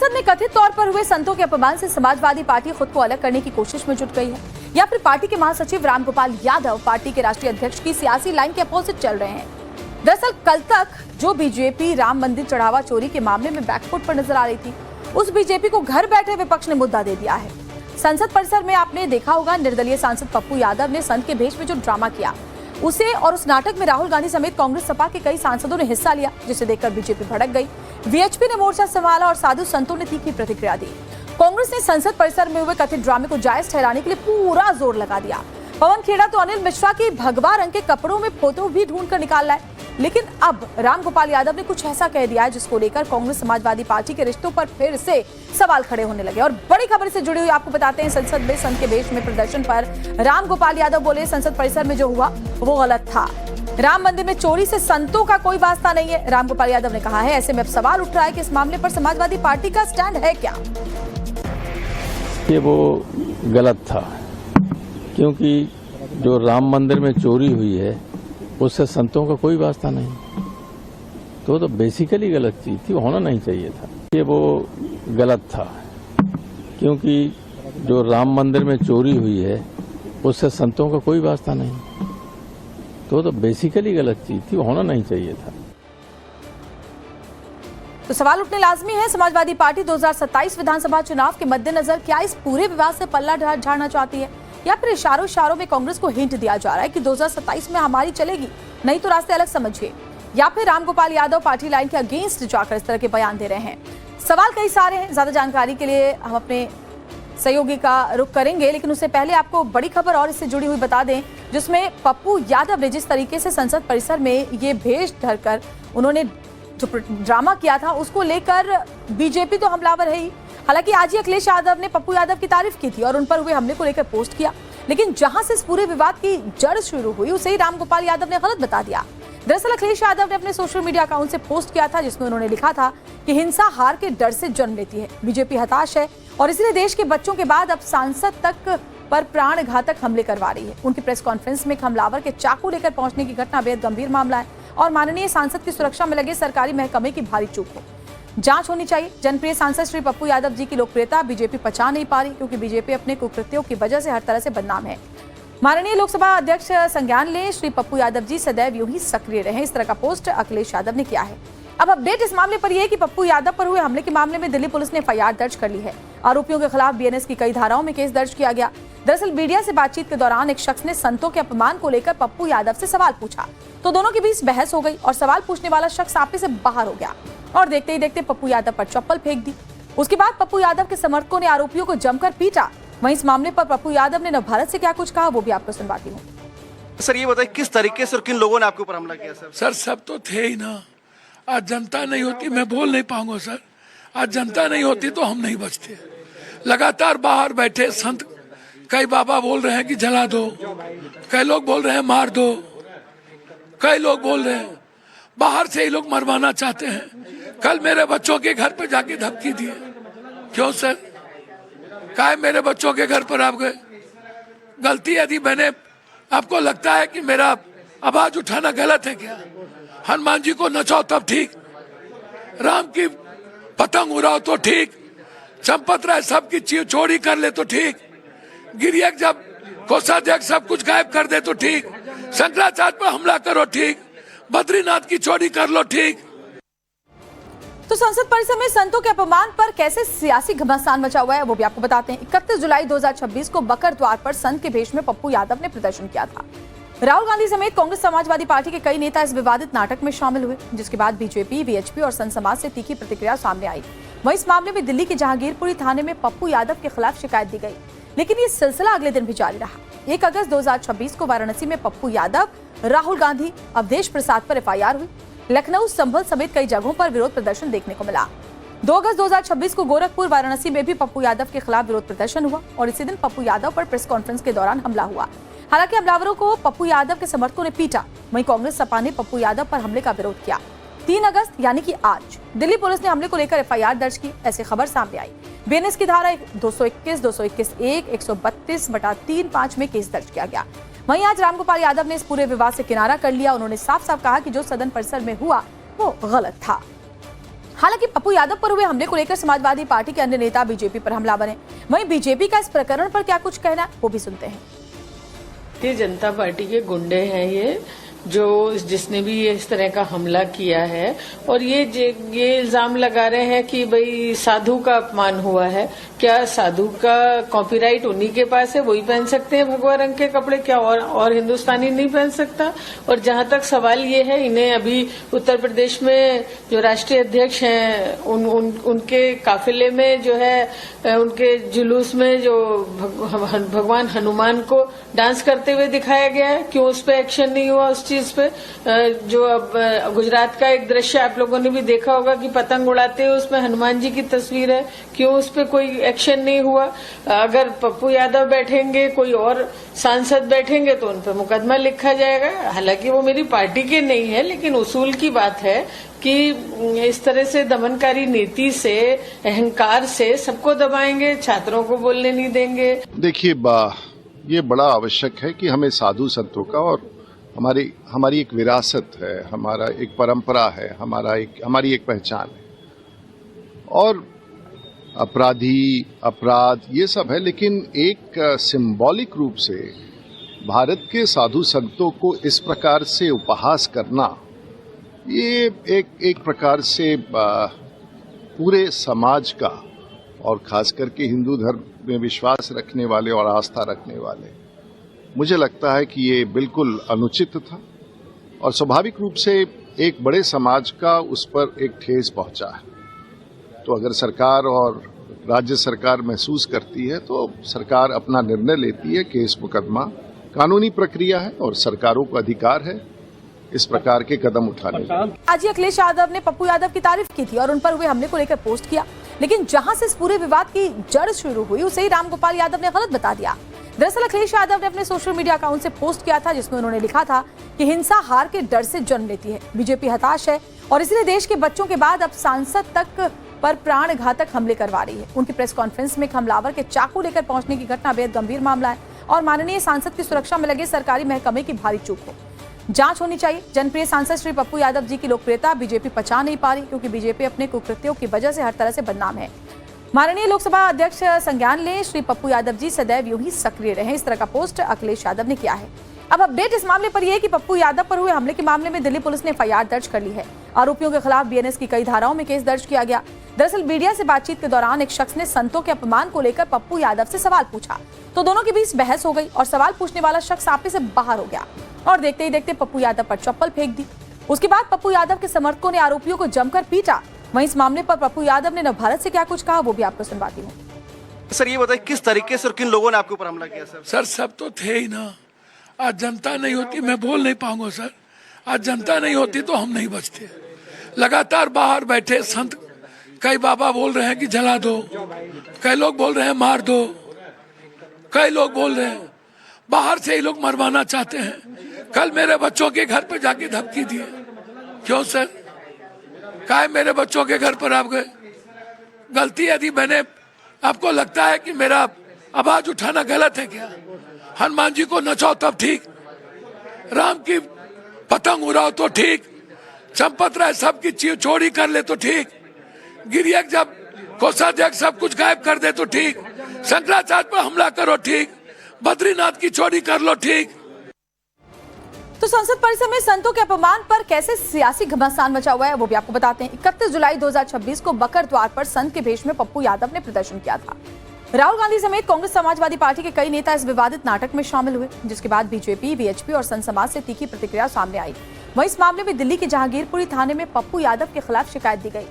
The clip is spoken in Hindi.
संसद में कथित तौर पर हुए संतों के अपमान से समाजवादी पार्टी खुद को अलग करने की कोशिश में जुट गई है, या फिर पार्टी के महासचिव रामगोपाल यादव पार्टी के राष्ट्रीय अध्यक्ष की सियासी लाइन के अपोजिट चल रहे हैं। दरअसल कल तक जो बीजेपी राम मंदिर चढ़ावा चोरी के मामले में बैकफुट पर नजर आ रही थी, उस बीजेपी को घर बैठे विपक्ष ने मुद्दा दे दिया है। संसद परिसर में आपने देखा होगा, निर्दलीय सांसद पप्पू यादव ने संत के भेष में जो ड्रामा किया उसे और उस नाटक में राहुल गांधी समेत कांग्रेस सपा के कई सांसदों ने हिस्सा लिया, जिसे देखकर बीजेपी भड़क गई। वीएचपी ने मोर्चा संभाला और साधु संतों ने तीखी प्रतिक्रिया दी। कांग्रेस ने संसद परिसर में हुए कथित ड्रामे को जायज ठहराने के लिए पूरा जोर लगा दिया। पवन खेड़ा तो अनिल मिश्रा की भगवा रंग के कपड़ों में फोटो भी ढूंढ कर निकाल लाए, लेकिन अब रामगोपाल यादव ने कुछ ऐसा कह दिया है जिसको लेकर कांग्रेस समाजवादी पार्टी के रिश्तों पर फिर से सवाल खड़े होने लगे। और बड़ी खबर से जुड़ी हुई आपको बताते हैं, संसद में संत के भेष में प्रदर्शन पर रामगोपाल यादव बोले, संसद परिसर में जो हुआ वो गलत था। राम मंदिर में चोरी से संतों का कोई वास्ता नहीं है, रामगोपाल यादव ने कहा है। ऐसे में अब सवाल उठ रहा है कि इस मामले पर समाजवादी पार्टी का स्टैंड है क्या? ये वो गलत था, क्योंकि जो राम मंदिर में चोरी हुई है उससे संतों का कोई वास्ता नहीं, तो बेसिकली गलत चीज थी, होना नहीं चाहिए था। ये वो गलत था, क्योंकि जो राम मंदिर में चोरी हुई है उससे संतों का कोई वास्ता नहीं, तो बेसिकली गलत चीज थी, होना नहीं चाहिए था। तो सवाल उठने लाजमी है, समाजवादी पार्टी 2027 विधानसभा चुनाव के मद्देनजर क्या इस पूरे विवाद से पल्ला झाड़ना चाहती है, या फिर इशारों में कांग्रेस को हिंट दिया जा रहा है कि 2027 में हमारी चलेगी, नहीं तो रास्ते अलग समझिए, या फिर रामगोपाल यादव पार्टी लाइन के अगेंस्ट जाकर इस तरह के बयान दे रहे हैं। सवाल कई सारे हैं। ज्यादा जानकारी के लिए हम अपने सहयोगी का रुख करेंगे, लेकिन उससे पहले आपको बड़ी खबर और इससे जुड़ी हुई बता दें, जिसमें पप्पू यादव ने जिस तरीके से संसद परिसर में ये भेष धरकर उन्होंने जो ड्रामा किया था, उसको लेकर बीजेपी तो हमलावर है ही। हालांकि आज ही अखिलेश यादव ने पप्पू यादव की तारीफ की थी और उन पर हुए हमले को लेकर पोस्ट किया, लेकिन जहां से इस पूरे विवाद की जड़ शुरू हुई उसे ही रामगोपाल यादव ने गलत बता दिया। दरअसल अखिलेश यादव ने अपने सोशल मीडिया अकाउंट से पोस्ट किया था, जिसमें उन्होंने लिखा था कि हिंसा हार के डर से जन्म लेती है, बीजेपी हताश है और इसलिए देश के बच्चों के बाद अब सांसद तक पर प्राण घातक हमले करवा रही है। उनकी प्रेस कॉन्फ्रेंस में हमलावर के चाकू लेकर पहुंचने की घटना बेहद गंभीर मामला है और माननीय सांसद की सुरक्षा में लगे सरकारी महकमे की भारी चूक हो, जांच होनी चाहिए। जनप्रिय सांसद श्री पप्पू यादव जी की लोकप्रियता बीजेपी पचा नहीं पा रही, क्योंकि बीजेपी अपने कुकृत्यों की वजह से हर तरह से बदनाम है। माननीय लोकसभा अध्यक्ष संज्ञान लें, श्री पप्पू यादव जी सदैव यूं ही सक्रिय रहे। इस तरह का पोस्ट अखिलेश यादव ने किया है। अब अपडेट इस मामले पर यह है कि पप्पू यादव पर हुए हमले के मामले में दिल्ली पुलिस ने एफआईआर दर्ज कर ली है। आरोपियों के खिलाफ बीएनएस की कई धाराओं में केस दर्ज किया गया। दरअसल मीडिया से बातचीत के दौरान एक शख्स ने संतों के अपमान को लेकर पप्पू यादव से सवाल पूछा, तो दोनों के बीच बहस हो गई और सवाल पूछने वाला शख्स आपे से बाहर हो गया और देखते ही देखते पप्पू यादव पर चप्पल फेंक दी। उसके बाद पप्पू यादव के समर्थकों ने आरोपियों को जमकर पीटा। वहीं इस मामले पर पप्पू यादव ने नवभारत से क्या कुछ कहा, वो भी आपको सुनवाती हूँ। सर ये बताइए, किस तरीके से और किन लोगों ने आपके ऊपर हमला किया? सर सब तो थे ही ना। आज जनता नहीं होती मैं बोल नहीं पाऊंगा सर। आज जनता नहीं होती तो हम नहीं बचते। लगातार बाहर बैठे संत, कई बाबा बोल रहे हैं कि जला दो, कई लोग बोल रहे हैं मार दो, कई लोग बोल रहे हैं बाहर से ही लोग मरवाना चाहते हैं। कल मेरे बच्चों के घर पे जाके धमकी दिए। क्यों सर? काहे मेरे बच्चों के घर पर आप गए? गलती यदि मैंने, आपको लगता है कि मेरा आवाज उठाना गलत है क्या? हनुमान जी को नचाओ तब ठीक, राम की पतंग उड़ाओ तो ठीक, चंपत राय सबकी चोरी कर ले तो ठीक, गिरियक जब कोषाध्यक्ष सब कुछ गायब कर दे तो ठीक, शंकराचार्य पर हमला करो ठीक, बद्रीनाथ की चोरी कर लो ठीक। तो संसद परिसर में संतों के अपमान पर कैसे सियासी घमासान मचा हुआ है वो भी आपको बताते हैं। 31 जुलाई 2026 को बकर द्वार पर संत के भेष में पप्पू यादव ने प्रदर्शन किया था। राहुल गांधी समेत कांग्रेस समाजवादी पार्टी के कई नेता इस विवादित नाटक में शामिल हुए, जिसके बाद बीजेपी, वीएचपी और संत समाज से तीखी प्रतिक्रिया सामने आई। वहीं इस मामले में दिल्ली के जहांगीरपुरी थाने में पप्पू यादव के खिलाफ शिकायत दी गई, लेकिन ये सिलसिला अगले दिन भी जारी रहा। 1 अगस्त 2026 को वाराणसी में पप्पू यादव, राहुल गांधी, अवधेश प्रसाद पर एफआईआर हुई। लखनऊ, संभल समेत कई जगहों पर विरोध प्रदर्शन देखने को मिला। 2 अगस्त 2026 को गोरखपुर, वाराणसी में भी पप्पू यादव के खिलाफ विरोध प्रदर्शन हुआ और इसी दिन पप्पू यादव पर प्रेस कॉन्फ्रेंस के दौरान हमला हुआ। हालांकि हमलावरों को पप्पू यादव के समर्थकों ने पीटा। वहीं कांग्रेस सपा ने पप्पू यादव पर हमले का विरोध किया। 3 अगस्त यानी कि आज दिल्ली पुलिस ने हमले को लेकर एफआईआर दर्ज की, ऐसी खबर सामने आई। बीएनएस की धारा 221, 221(1), 132/3(5) में केस दर्ज किया गया। वहीं आज रामगोपाल यादव ने इस पूरे विवाद से किनारा कर लिया। उन्होंने साफ साफ कहा कि जो सदन परिसर में हुआ वो गलत था। हालांकि पप्पू यादव पर हुए हमले को लेकर समाजवादी पार्टी के अन्य नेता बीजेपी पर हमलावर हैं। वहीं बीजेपी का इस प्रकरण पर क्या कुछ कहना है वो भी सुनते हैं। भारतीय जनता पार्टी के गुंडे हैं ये, जो जिसने भी ये इस तरह का हमला किया है, और ये इल्जाम लगा रहे हैं कि भाई साधु का अपमान हुआ है। क्या साधु का कॉपीराइट उन्हीं के पास है, वही पहन सकते हैं भगवा रंग के कपड़े, क्या और हिंदुस्तानी नहीं पहन सकता? और जहां तक सवाल ये है, इन्हें अभी उत्तर प्रदेश में जो राष्ट्रीय अध्यक्ष हैं उनके काफिले में जो है, उनके जुलूस में जो भगवान हनुमान को डांस करते हुए दिखाया गया है, क्यों उस पर एक्शन नहीं हुआ? उस चीज पे जो अब गुजरात का एक दृश्य आप लोगों ने भी देखा होगा कि पतंग उड़ाते हुए उसमें हनुमान जी की तस्वीर है, क्यों उस पे कोई एक्शन नहीं हुआ? अगर पप्पू यादव बैठेंगे, कोई और सांसद बैठेंगे तो उन पर मुकदमा लिखा जाएगा। हालांकि वो मेरी पार्टी के नहीं है, लेकिन उसूल की बात है कि इस तरह से दमनकारी नीति से, अहंकार से सबको दबाएंगे, छात्रों को बोलने नहीं देंगे। देखिए, ये बड़ा आवश्यक है कि हमें साधु संतों का, और हमारी एक विरासत है, हमारा एक परंपरा है, हमारी एक पहचान है, और अपराध ये सब है, लेकिन एक सिंबॉलिक रूप से भारत के साधु संतों को इस प्रकार से उपहास करना, ये एक प्रकार से पूरे समाज का, और खास करके हिंदू धर्म में विश्वास रखने वाले और आस्था रखने वाले, मुझे लगता है कि ये बिल्कुल अनुचित था, और स्वाभाविक रूप से एक बड़े समाज का उस पर एक ठेस पहुंचा है। तो अगर सरकार और राज्य सरकार महसूस करती है तो सरकार अपना निर्णय लेती है, केस मुकदमा कानूनी प्रक्रिया है, और सरकारों को अधिकार है इस प्रकार के कदम उठाने का। आज ही अखिलेश यादव ने पप्पू यादव की तारीफ की थी और उन पर हुए हमले को लेकर पोस्ट किया, लेकिन जहां से इस पूरे विवाद की जड़ शुरू हुई उसे ही रामगोपाल यादव ने गलत बता दिया। दरअसल अखिलेश यादव ने अपने सोशल मीडिया अकाउंट से पोस्ट किया था, जिसमें उन्होंने लिखा था कि हिंसा हार के डर से जन्म लेती है, बीजेपी हताश है और इसलिए देश के बच्चों के बाद अब सांसद तक पर प्राण घातक हमले करवा रही है। उनकी प्रेस कॉन्फ्रेंस में एक हमलावर के चाकू लेकर पहुंचने की घटना बेहद गंभीर मामला है और माननीय सांसद की सुरक्षा में लगे सरकारी महकमे की भारी चूक हो, जांच होनी चाहिए। जनप्रिय सांसद श्री पप्पू यादव जी की लोकप्रियता बीजेपी पचा नहीं पा रही, क्योंकि बीजेपी अपने कुकृत्यों की वजह से हर तरह से बदनाम है। माननीय लोकसभा अध्यक्ष संज्ञान लें, श्री पप्पू यादव जी सदैव यूं ही सक्रिय रहें। इस तरह का पोस्ट अखिलेश यादव ने किया है। अब अपडेट इस मामले पर यह है कि पप्पू यादव पर हुए हमले के मामले में दिल्ली पुलिस ने एफआईआर दर्ज कर ली है। आरोपियों के खिलाफ बीएनएस की कई धाराओं में केस दर्ज किया गया। दरअसल मीडिया से बातचीत के दौरान एक शख्स ने संतों के अपमान को लेकर पप्पू यादव से सवाल पूछा, तो दोनों के बीच बहस हो गई और सवाल पूछने वाला शख्स आपे से बाहर हो गया और देखते ही देखते पप्पू यादव पर चप्पल फेंक दी। उसके बाद पप्पू यादव के समर्थकों ने आरोपियों को जमकर पीटा। वहीं इस मामले पर पप्पू यादव ने नवभारत से क्या कुछ कहा वो भी आपको सुनवाती हूँ। सर ये बताइए किस तरीके से और किन लोगों ने आपके ऊपर हमला किया? सर सब तो थे ही ना, आज जनता नहीं होती मैं बोल नहीं पाऊंगा सर। आज जनता नहीं होती तो हम नहीं बचते। लगातार बाहर बैठे संत, कई बाबा बोल रहे हैं कि जला दो, कई लोग बोल रहे हैं मार दो, कई लोग बोल रहे हैं बाहर से ही लोग मरवाना चाहते हैं। कल मेरे बच्चों के घर पे जाके धमकी दिए। क्यों सर? काहे मेरे बच्चों के घर पर आप गए? गलती यदि मैंने, आपको लगता है कि मेरा आवाज उठाना गलत है क्या? हनुमान जी को नचाओ तब ठीक, राम की पतंग उड़ाओ तो ठीक, चंपत राय सबकी चोरी कर ले तो ठीक, गिरियक जब कोषाध्यक्ष सब कुछ गायब कर दे तो ठीक, शंकराचार्य पर हमला करो ठीक, बद्रीनाथ की चोरी कर लो ठीक। तो संसद परिसर में संतों के अपमान पर कैसे सियासी घमासान मचा हुआ है वो भी आपको बताते हैं। 31 जुलाई 2026 को बकर द्वार पर संत के भेष में पप्पू यादव ने प्रदर्शन किया था। राहुल गांधी समेत कांग्रेस समाजवादी पार्टी के कई नेता इस विवादित नाटक में शामिल हुए, जिसके बाद बीजेपी, वीएचपी और संत समाज से तीखी प्रतिक्रिया सामने आई। वहीं इस मामले में दिल्ली के जहांगीरपुरी थाने में पप्पू यादव के खिलाफ शिकायत दी गई।